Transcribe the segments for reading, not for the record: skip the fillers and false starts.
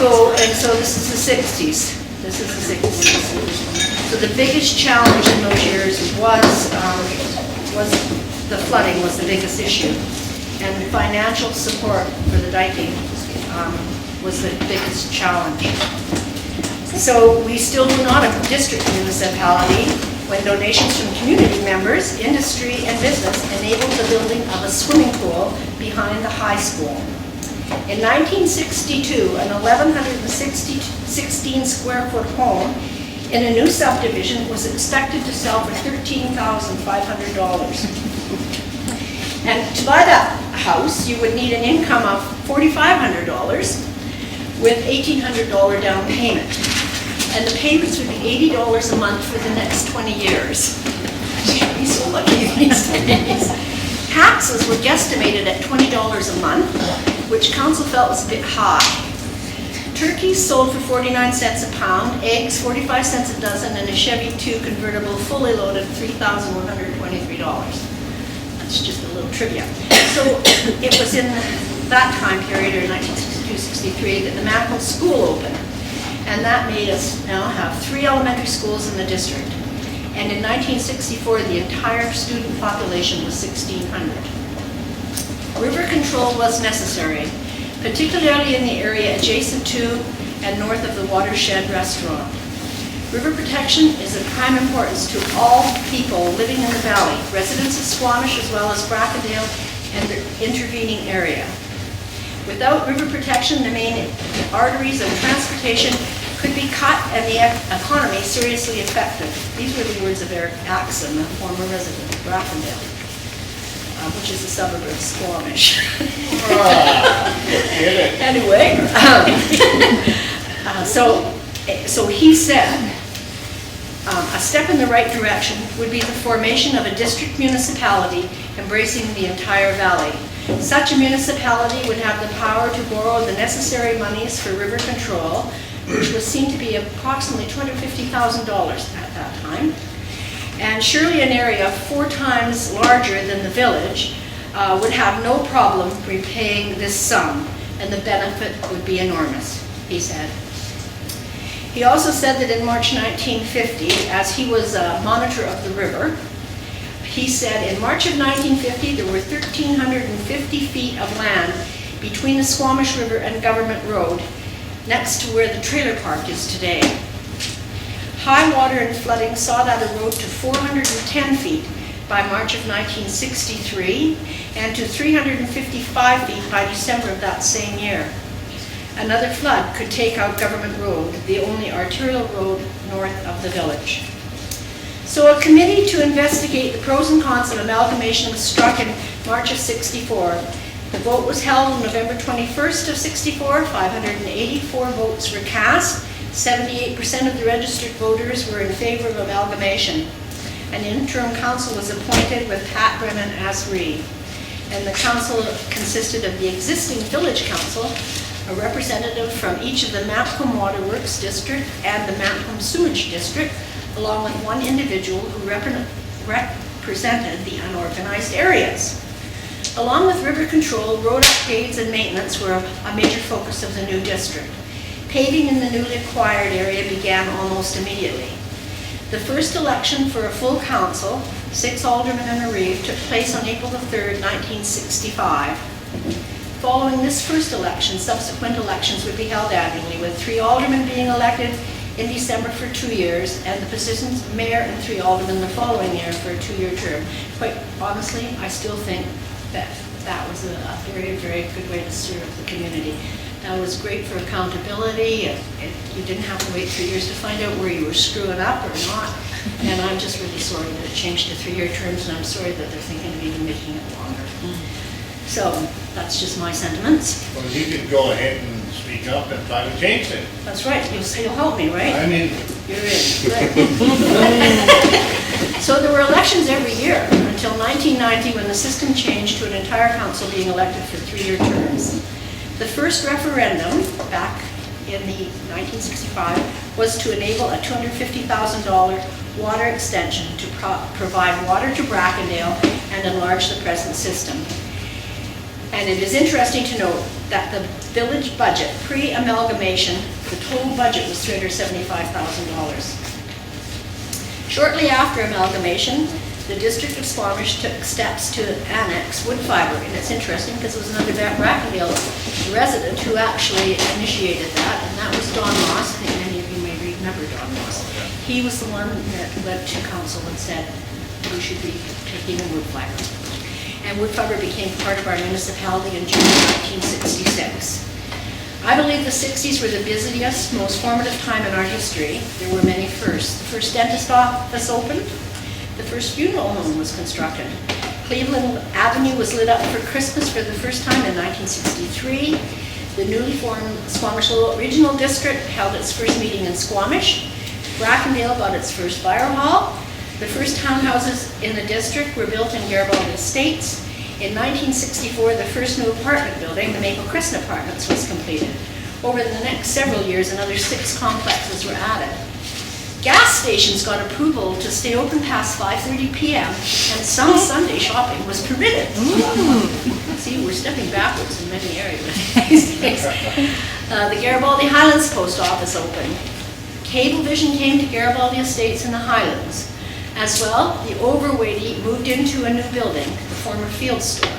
go, and so this is the 60s. This is the 60s. So the biggest challenge in those years was the flooding was the biggest issue. And financial support for the diking was the biggest challenge. So we still were not a district municipality when donations from community members, industry, and business enabled the building of a swimming pool behind the high school. In 1962, an 1,116 square foot home in a new subdivision was expected to sell for $13,500. And to buy that house, you would need an income of $4,500 with $1,800 down payment. And the payments would be $80 a month for the next 20 years. You'd be so lucky these days. Taxes were guesstimated at $20 a month, which council felt was a bit high. Turkeys sold for 49 cents a pound, eggs 45 cents a dozen, and a Chevy 2 convertible fully loaded $3,123. That's just a little trivia. So it was in that time period, or 1962-63, that the Mackerel School opened. And that made us now have 3 elementary schools in the district. And in 1964, the entire student population was 1,600. River control was necessary, particularly in the area adjacent to and north of the Watershed restaurant. River protection is of prime importance to all people living in the valley, residents of Squamish as well as Brackendale and the intervening area. Without river protection, the main arteries of transportation could be cut and the economy seriously affected. These were the words of Eric Axon, a former resident of Brackendale, which is a suburb of Squamish. Anyway, so he said, a step in the right direction would be the formation of a district municipality embracing the entire valley. Such a municipality would have the power to borrow the necessary monies for river control, which was seen to be approximately $250,000 at that time. And surely an area 4 times larger than the village would have no problem repaying this sum, and the benefit would be enormous, he said. He also said that in March 1950, as he was a monitor of the river, he said in March of 1950 there were 1,350 feet of land between the Squamish River and Government Road, next to where the trailer park is today. High water and flooding saw that erode to 410 feet by March of 1963 and to 355 feet by December of that same year. Another flood could take out Government Road, the only arterial road north of the village. So a committee to investigate the pros and cons of amalgamation was struck in March of '64. The vote was held on November 21st of '64. 584 votes were cast. 78% of the registered voters were in favor of amalgamation. An interim council was appointed with Pat Brennan as reed. And the council consisted of the existing village council, a representative from each of the Mampcombe Waterworks District and the Mampcombe Sewage District, along with one individual who represented the unorganized areas. Along with river control, road upgrades and maintenance were a major focus of the new district. Paving in the newly acquired area began almost immediately. The first election for a full council, 6 aldermen and a reeve, took place on April the 3rd, 1965. Following this first election, subsequent elections would be held annually, with 3 aldermen being elected in December for 2 years, and the positions of mayor and 3 aldermen the following year for a 2-year term. Quite honestly, I still think that was a very, very good way to serve the community. That was great for accountability. You didn't have to wait 3 years to find out where you were screwing up or not. And I'm just really sorry that it changed to 3-year terms, and I'm sorry that they're thinking of even making it longer. So that's just my sentiments. Well, you could go ahead and speak up and try to change it. That's right. You'll help me, right? I mean, you're in. Right. So there were elections every year until 1990, when the system changed to an entire council being elected for 3-year terms. The first referendum back in the 1965 was to enable a $250,000 water extension to provide water to Brackendale and enlarge the present system. And it is interesting to note that the village budget, pre-amalgamation, the total budget was $375,000. Shortly after amalgamation, the District of Squamish took steps to annex wood fiber, and it's interesting because it was another Brackendale resident who actually initiated that, and that was Don Moss. I think many of you may remember Don Moss. He was the one that went to council and said we should be taking in wood fiber. And wood fiber became part of our municipality in June 1966. I believe the 60s were the busiest, most formative time in our history. There were many firsts. The first dentist office opened. The first funeral home was constructed. Cleveland Avenue was lit up for Christmas for the first time in 1963. The newly formed Squamish Regional District held its first meeting in Squamish. Brackendale got its first fire hall. The first townhouses in the district were built in Garibaldi Estates. In 1964, the first new apartment building, the Maple Crescent Apartments, was completed. Over the next several years, another 6 complexes were added. Gas stations got approval to stay open past 5:30 p.m. and some Sunday shopping was permitted. See, we're stepping backwards in many areas these days. The Garibaldi Highlands Post Office opened. Cablevision came to Garibaldi Estates in the Highlands. As well, the Overweighty moved into a new building, the former field store.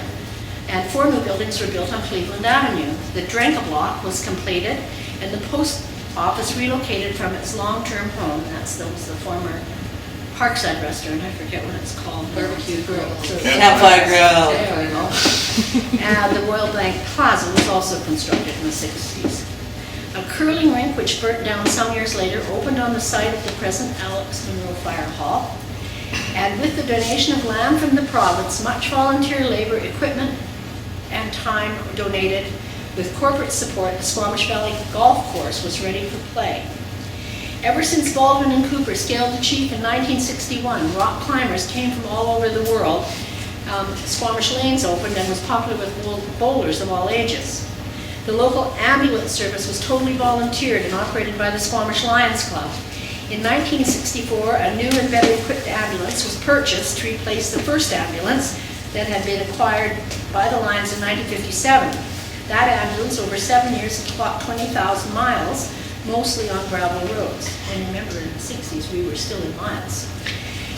And 4 new buildings were built on Cleveland Avenue. The Drenka block was completed, and the post office relocated from its long-term home. That was the former Parkside restaurant, I forget what it's called, Barbecue Grill. So Campfire Grill. There we go. And the Royal Bank Plaza was also constructed in the 60s. A curling rink, which burnt down some years later, opened on the site of the present Alex Monroe Fire Hall. And with the donation of land from the province, much volunteer labor, equipment, and time donated. With corporate support, the Squamish Valley Golf Course was ready for play. Ever since Baldwin and Cooper scaled the Chief in 1961, rock climbers came from all over the world. Squamish Lanes opened and was popular with bowlers of all ages. The local ambulance service was totally volunteered and operated by the Squamish Lions Club. In 1964, a new and better equipped ambulance was purchased to replace the first ambulance that had been acquired by the Lions in 1957. That ambulance, over 7 years, had clocked 20,000 miles, mostly on gravel roads. And remember, in the 60s, we were still in miles.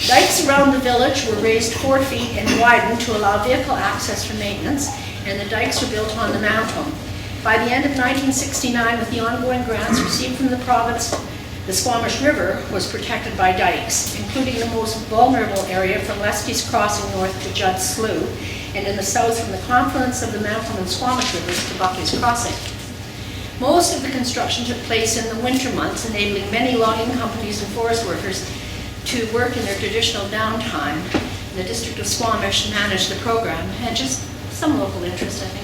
Dikes around the village were raised 4 feet and widened to allow vehicle access for maintenance, and the dikes were built on the mountain. By the end of 1969, with the ongoing grants received from the province, the Squamish River was protected by dikes, including the most vulnerable area from Leski's Crossing north to Judd's Slough, and in the south from the confluence of the Mountain and Squamish Rivers to Buckley's Crossing. Most of the construction took place in the winter months, enabling many logging companies and forest workers to work in their traditional downtime. The District of Squamish managed the program, and just some local interest, I think.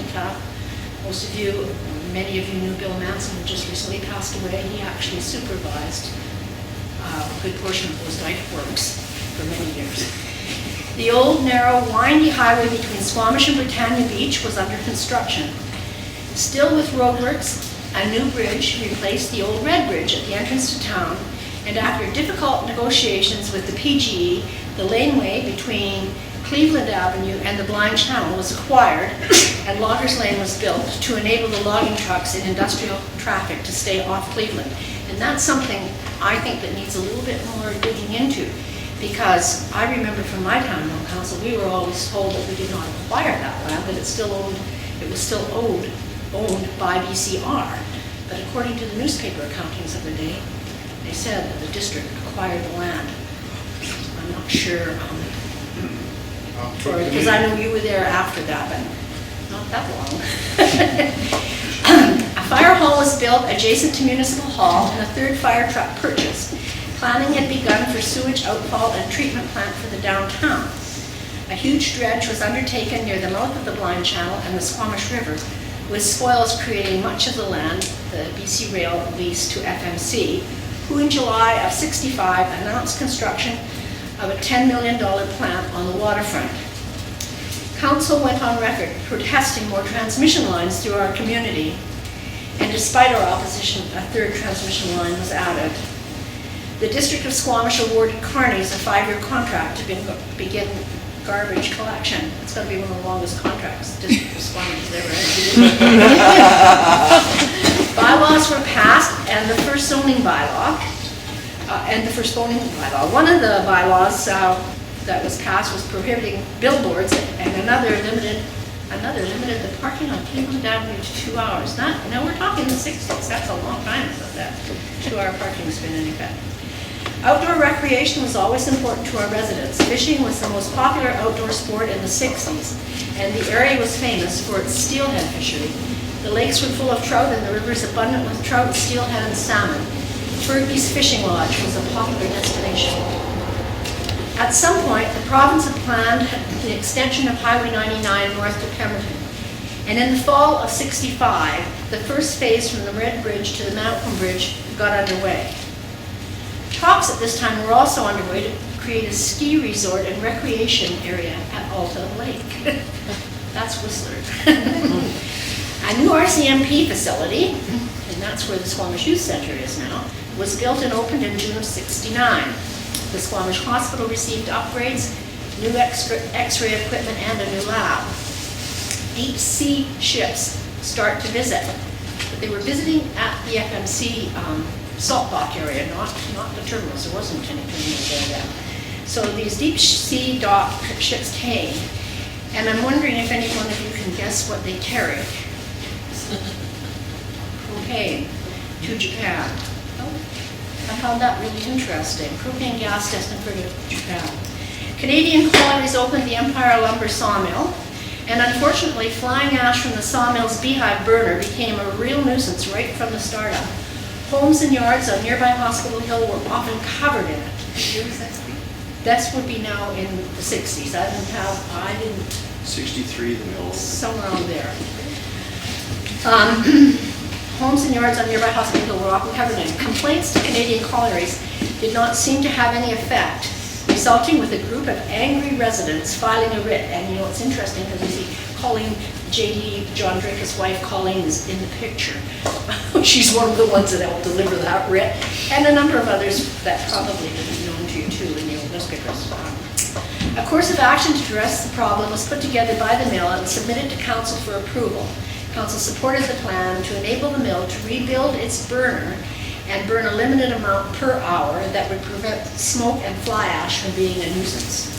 Most of you, many of you knew Bill Manson, who just recently passed away. He actually supervised a good portion of those dike works for many years. The old, narrow, windy highway between Squamish and Britannia Beach was under construction. Still with roadworks, a new bridge replaced the old Red Bridge at the entrance to town, and after difficult negotiations with the PGE, the laneway between Cleveland Avenue and the Blind Channel was acquired, and Loggers Lane was built to enable the logging trucks and industrial traffic to stay off Cleveland. And that's something I think that needs a little bit more digging into, because I remember from my time on council, we were always told that we did not acquire that land, that it was still owned by BCR. But according to the newspaper accountings of the day, they said that the district acquired the land. I'm not sure, because I know you were there after that, but not that long. A fire hall was built adjacent to Municipal Hall and a 3rd fire truck purchased. Planning had begun for sewage outfall and treatment plant for the downtown. A huge dredge was undertaken near the mouth of the Blind Channel and the Squamish River, with spoils creating much of the land the BC Rail leased to FMC, who in July of '65 announced construction of a $10 million plant on the waterfront. Council went on record protesting more transmission lines through our community, and despite our opposition, a 3rd transmission line was added. The District of Squamish awarded Carney's a 5-year contract to begin garbage collection. It's going to be one of the longest contracts district responders ever had. Bylaws were passed, and the first zoning bylaw, one of the bylaws that was passed was prohibiting billboards, and another limited the parking on Cleveland Avenue to 2 hours. Now we're talking the 60s, that's a long time ago that 2-hour parking's been in effect. Outdoor recreation was always important to our residents. Fishing was the most popular outdoor sport in the 60s, and the area was famous for its steelhead fishery. The lakes were full of trout and the rivers abundant with trout, steelhead, and salmon. Fergie's Fishing Lodge was a popular destination. At some point, the province had planned the extension of Highway 99 north to Pemberton. And in the fall of '65, the first phase from the Red Bridge to the Malcolm Bridge got underway. Talks at this time were also underway to create a ski resort and recreation area at Alta Lake. That's Whistler. A new RCMP facility, and that's where the Squamish Youth Center is now, was built and opened in June of '69. The Squamish Hospital received upgrades, new X-ray equipment, and a new lab. Deep sea ships start to visit, but they were visiting at the FMC salt dock area, not the terminals. There wasn't any terminals there then. So these deep sea dock ships came, and I'm wondering if any one of you can guess what they carried. Propane to Japan. I found that really interesting. Propane gas destined for Japan. Canadian collieries opened the Empire Lumber Sawmill, and unfortunately, flying ash from the sawmill's beehive burner became a real nuisance right from the startup. Homes and yards on nearby Hospital Hill were often covered in it. That would be now in the 60s. I didn't. 63, the mill. Somewhere on there. Homes and yards on nearby Hospital Hill were often covered in. Complaints to Canadian collieries did not seem to have any effect, resulting with a group of angry residents filing a writ. And you know, it's interesting because you see Colleen, J.D., John Drake's wife, Colleen, is in the picture. She's one of the ones that helped deliver that writ, and a number of others that probably have been known to you too in your newspapers. A course of action to address the problem was put together by the mill and submitted to council for approval. Council supported the plan to enable the mill to rebuild its burner and burn a limited amount per hour that would prevent smoke and fly ash from being a nuisance.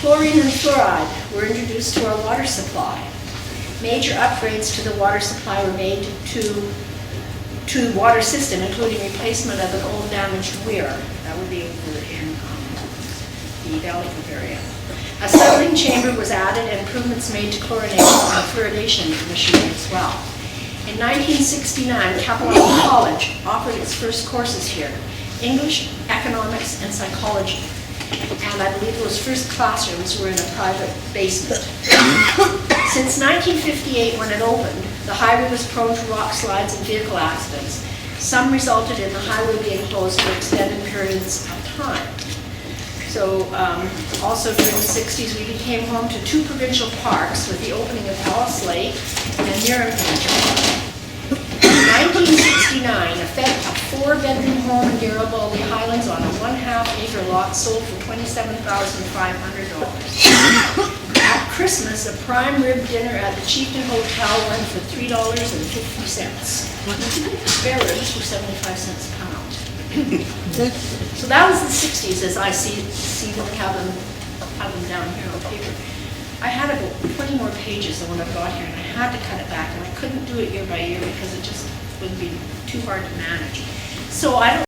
Chlorine and fluoride were introduced to our water supply. Major upgrades to the water supply were made to the water system, including replacement of an old damaged weir. That would be over in the Valley Group area. A settling chamber was added and improvements made to chlorination and fluoridation machinery as well. In 1969, Capilano College offered its first courses here, English, economics, and psychology. And I believe those first classrooms were in a private basement. Since 1958, when it opened, the highway was prone to rock slides and vehicle accidents. Some resulted in the highway being closed for extended periods of time. So also during the 60s, we became home to 2 provincial parks with the opening of Alice Lake and Mirror Provincial Park. In 1969, a 4-bedroom home in Garibaldi Highlands on a 1/2-acre lot sold for $27,500. At Christmas, a prime rib dinner at the Chieftain Hotel went for $3.50. Spare ribs were 75 cents a pound. So that was the 60s as I see them have them down here on paper. I had about 20 more pages than what I've got here, and I had to cut it back, and I couldn't do it year by year because it just would be too hard to manage. So I don't